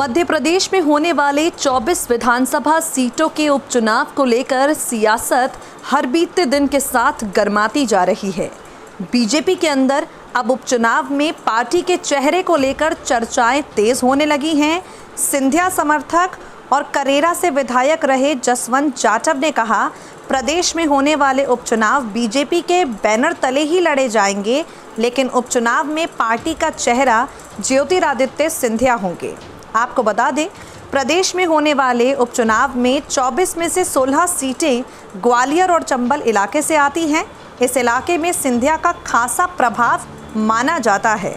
मध्य प्रदेश में होने वाले 24 विधानसभा सीटों के उपचुनाव को लेकर सियासत हर बीतते दिन के साथ गर्माती जा रही है। बीजेपी के अंदर अब उपचुनाव में पार्टी के चेहरे को लेकर चर्चाएं तेज होने लगी हैं। सिंधिया समर्थक और करेरा से विधायक रहे जसवंत जाटव ने कहा, प्रदेश में होने वाले उपचुनाव बीजेपी के बैनर तले ही लड़े जाएंगे, लेकिन उपचुनाव में पार्टी का चेहरा ज्योतिरादित्य सिंधिया होंगे। आपको बता दें, प्रदेश में होने वाले उपचुनाव में 24 में से 16 सीटें ग्वालियर और चंबल इलाके से आती हैं। इस इलाके में सिंधिया का खासा प्रभाव माना जाता है।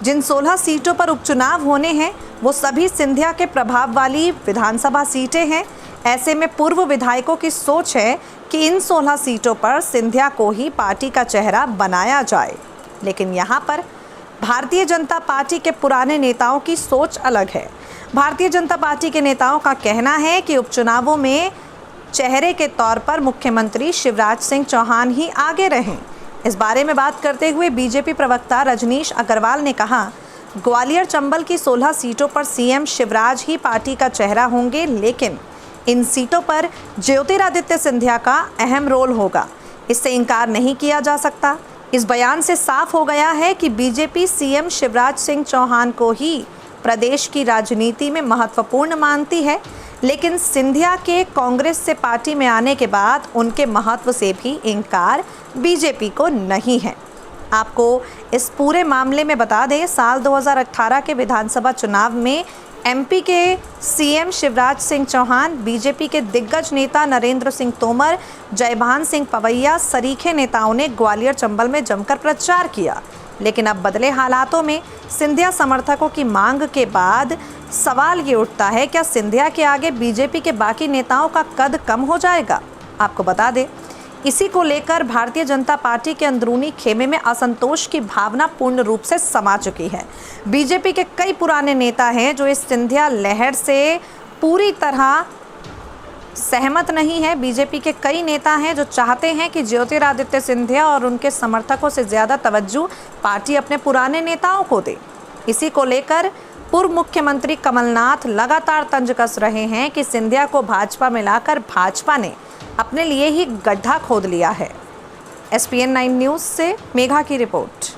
जिन 16 सीटों पर उपचुनाव होने हैं वो सभी सिंधिया के प्रभाव वाली विधानसभा सीटें हैं। ऐसे में पूर्व विधायकों की सोच है कि इन 16 सीटों पर सिंधिया को ही पार्टी का चेहरा बनाया जाए, लेकिन यहाँ पर भारतीय जनता पार्टी के पुराने नेताओं की सोच अलग है। भारतीय जनता पार्टी के नेताओं का कहना है कि उपचुनावों में चेहरे के तौर पर मुख्यमंत्री शिवराज सिंह चौहान ही आगे रहें। इस बारे में बात करते हुए बीजेपी प्रवक्ता रजनीश अग्रवाल ने कहा, ग्वालियर चंबल की 16 सीटों पर सीएम शिवराज ही पार्टी का चेहरा होंगे, लेकिन इन सीटों पर ज्योतिरादित्य सिंधिया का अहम रोल होगा। इससे इनकार नहीं किया जा सकता। इस बयान से साफ हो गया है कि बीजेपी सीएम शिवराज सिंह चौहान को ही प्रदेश की राजनीति में महत्वपूर्ण मानती है, लेकिन सिंधिया के कांग्रेस से पार्टी में आने के बाद उनके महत्व से भी इनकार बीजेपी को नहीं है। आपको इस पूरे मामले में बता दें, साल 2018 के विधानसभा चुनाव में एमपी के सीएम शिवराज सिंह चौहान, बीजेपी के दिग्गज नेता नरेंद्र सिंह तोमर, जयभान सिंह पवैया सरीखे नेताओं ने ग्वालियर चंबल में जमकर प्रचार किया। लेकिन अब बदले हालातों में सिंधिया समर्थकों की मांग के बाद सवाल ये उठता है, क्या सिंधिया के आगे बीजेपी के बाकी नेताओं का कद कम हो जाएगा? आपको बता दें, इसी को लेकर भारतीय जनता पार्टी के अंदरूनी खेमे में असंतोष की भावना पूर्ण रूप से समा चुकी है। बीजेपी के कई पुराने नेता हैं जो इस सिंधिया लहर से पूरी तरह सहमत नहीं है। बीजेपी के कई नेता हैं जो चाहते हैं कि ज्योतिरादित्य सिंधिया और उनके समर्थकों से ज़्यादा तवज्जो पार्टी अपने पुराने नेताओं को दे। इसी को लेकर पूर्व मुख्यमंत्री कमलनाथ लगातार तंज कस रहे हैं कि सिंधिया को भाजपा में लाकर भाजपा ने अपने लिए ही गड्ढा खोद लिया है। SPN 9 न्यूज़ से मेघा की रिपोर्ट।